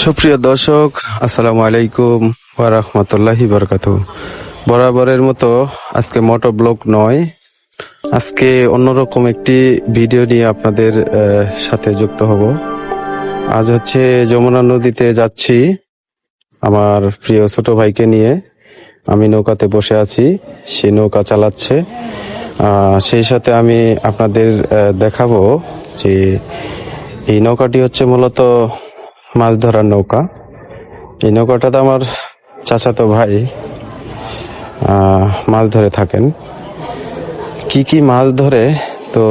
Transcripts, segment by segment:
সুপ্রিয় দর্শক, আসসালামু আলাইকুম ওয়া রাহমাতুল্লাহি ওয়া বারাকাতুহু। বরাবরের মতো আজকে মোটো ব্লগ নয়, আজকে অন্যরকম একটি ভিডিও নিয়ে আপনাদের সাথে যুক্ত হব। আজ হচ্ছে যমুনা নদীতে যাচ্ছি আমার প্রিয় ছোট ভাইকে নিয়ে। আমি নৌকাতে বসে আছি, সে নৌকা চালাচ্ছে। সেই সাথে আমি আপনাদের দেখাবো যে এই নৌকাটি হচ্ছে মূলত মাছ ধরার নৌকা। এই নৌকাটাতে আমার চাচাতো ভাই মাছ ধরে থাকেন। কি কি মাছ ধরে, তো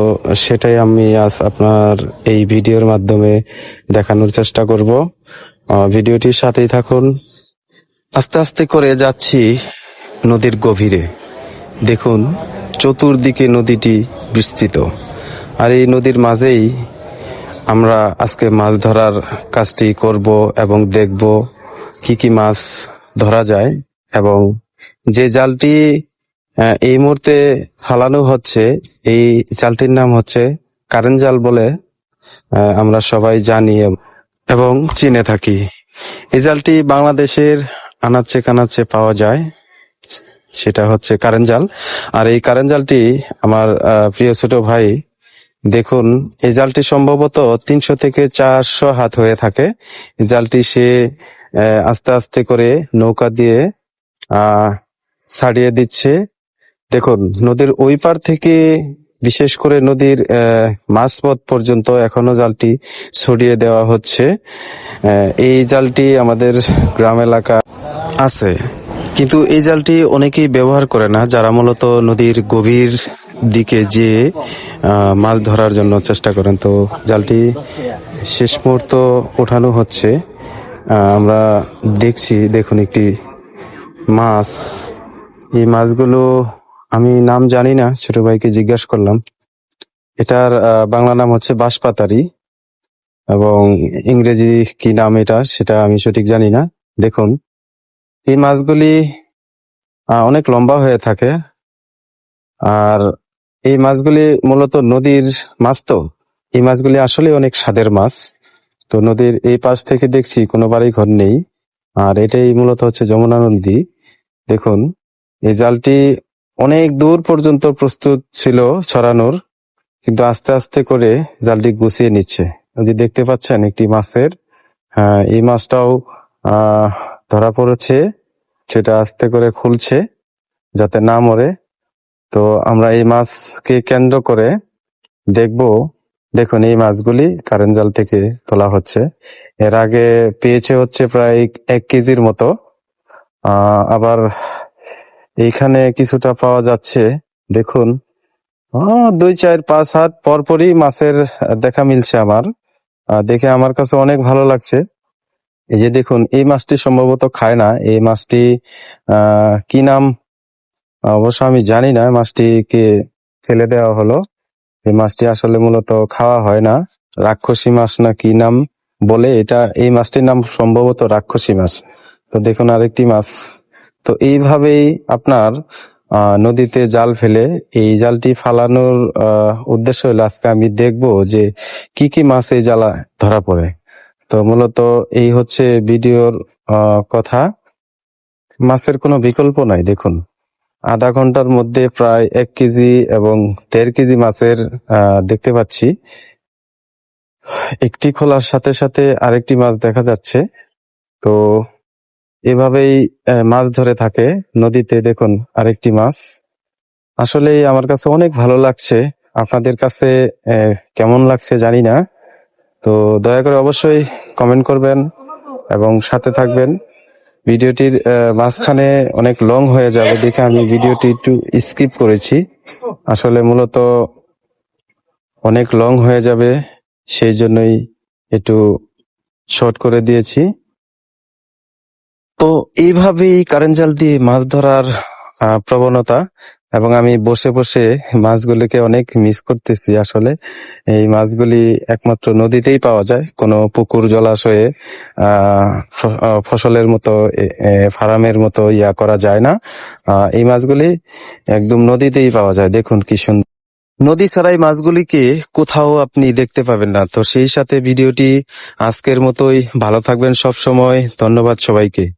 সেটাই আমি আজ আপনার এই ভিডিওর মাধ্যমে দেখানোর চেষ্টা করব। ভিডিওটির সাথেই থাকুন। আস্তে আস্তে করে যাচ্ছি নদীর গভীরে। দেখুন, চতুর্দিকে নদীটি বিস্তৃত, আর এই নদীর মাঝেই আমরা আজকে মাছ ধরার কাজটি করব এবং দেখব কি কি মাছ ধরা যায়। এবং যে জালটি এই মুহূর্তে ফালানো হচ্ছে, এই জালটির নাম হচ্ছে কারেন্ট জাল বলে আমরা সবাই জানি এবং চিনে থাকি। এই জালটি বাংলাদেশের আনাচে কানাচে পাওয়া যায়, সেটা হচ্ছে কারেন্ট জাল। আর এই কারেন্ট জালটি আমার প্রিয় ছোট ভাই, দেখুন, এই জালটি সম্ভবত 300 থেকে 400 হাত হয়ে থাকে। এই জালটি সে আস্তে আস্তে করে নৌকা দিয়ে ছাড়িয়ে দিচ্ছে। দেখুন, নদীর ওই পার থেকে বিশেষ করে নদীর মাঝপথ পর্যন্ত এখনো জালটি ছড়িয়ে দেওয়া হচ্ছে। এই জালটি আমাদের গ্রাম এলাকা আছে, কিন্তু এই জালটি অনেকেই ব্যবহার করে না, যারা মূলত নদীর গভীর দিকে যে মাছ ধরার জন্য চেষ্টা করেন। তো জালটি শেষ মুহূর্ত ওঠানো হচ্ছে। আমরা দেখছি, দেখুন একটি মাছ। এই মাছগুলো আমি নাম জানি না, ছোট ভাইকে জিজ্ঞাসা করলাম। এটার বাংলা নাম হচ্ছে বাঁশপাতারি, এবং ইংরেজি কি নাম এটা সেটা আমি সঠিক জানি না। দেখুন, এই মাছগুলি অনেক লম্বা হয়ে থাকে, আর এই মাছগুলি মূলত নদীর মাছ। তো এই মাছগুলি আসলে অনেক স্বাদের মাছ। তো নদীর এই পাশ থেকে দেখছি কোনো বাড়ি ঘর নেই, আর এটাই মূলত হচ্ছে যমুনা নদী। দেখুন, এই জালটি অনেক দূর পর্যন্ত প্রস্তুত ছিল ছড়ানোর, কিন্তু আস্তে আস্তে করে জালটি গুছিয়ে নিচ্ছে। যদি দেখতে পাচ্ছেন একটি মাছের, এই মাছটাও ধরা পড়েছে, সেটা আস্তে করে খুলছে যাতে না মরে। তো আমরা এই মাছকে কেন্দ্র করে দেখব। দেখুন, এই মাছগুলি কারেন্ট জাল থেকে তোলা হচ্ছে। এর আগে পেয়েছে হচ্ছে প্রায় 1 কেজির মতো। আবার এইখানে কিছুটা পাওয়া যাচ্ছে। দেখুন, 2, 4, 5 হাত পরপরই মাছের দেখা মিলছে আমার। দেখে আমার কাছে অনেক ভালো লাগছে। এই যে দেখুন, এই মাছটি সম্ভবত খায় না। এই মাছটি কি নাম অবশ্য আমি জানি না, মাছটিকে ফেলে দেওয়া হলো। এই মাছটি আসলে মূলত খাওয়া হয় না, রাক্ষসী মাছ না কি নাম বলে এটা। এই মাছটির নাম সম্ভবত রাক্ষসী মাছ। তো দেখুন আরেকটি মাছ। তো এইভাবেই আপনার নদীতে জাল ফেলে, এই জালটি ফালানোর উদ্দেশ্য হলো আজকে আমি দেখব যে কি কি মাছ এই জালা ধরা পড়ে। তো মূলত এই হচ্ছে ভিডিওর কথা। মাছের কোনো বিকল্প নাই। দেখুন, আধা ঘন্টার মধ্যে প্রায় 1 কেজি এবং 1.5 কেজি মাছের দেখতে পাচ্ছি। একটি খোলার সাথে সাথে আরেকটি মাছ দেখা যাচ্ছে। তো এভাবেই মাছ ধরে থাকে নদীতে। দেখুন আরেকটি মাছ। আসলেই আমার কাছে অনেক ভালো লাগছে। আপনাদের কাছে কেমন লাগছে জানি না। তো দয়া করে অবশ্যই কমেন্ট করবেন এবং সাথে থাকবেন। ভিডিওটির মাঝখানে অনেক লং হয়ে যাবে দেখে আমি ভিডিওটি একটু স্কিপ করেছি। আসলে মূলত অনেক লং হয়ে যাবে, সেই জন্যই একটু শর্ট করে দিয়েছি। তো এইভাবেই কারেন্ট জাল দিয়ে মাছ ধরার প্রবণতা, এবং আমি বসে বসে মাছগুলিকে অনেক মিস করতেছি। আসলে এই মাছগুলি একমাত্র নদীতেই পাওয়া যায়, কোনো পুকুর জলাশয়ে ফসলের মতো ফার্মের মতো করা যায় না। এই মাছগুলি একদম নদীতেই পাওয়া যায়। দেখুন কি সুন্দর। নদী ছাড়াই মাছগুলিকে কোথাও আপনি দেখতে পাবেন না। তো সেই সাথে ভিডিওটি আজকের মতোই, ভালো থাকবেন সব সময়। ধন্যবাদ সবাইকে।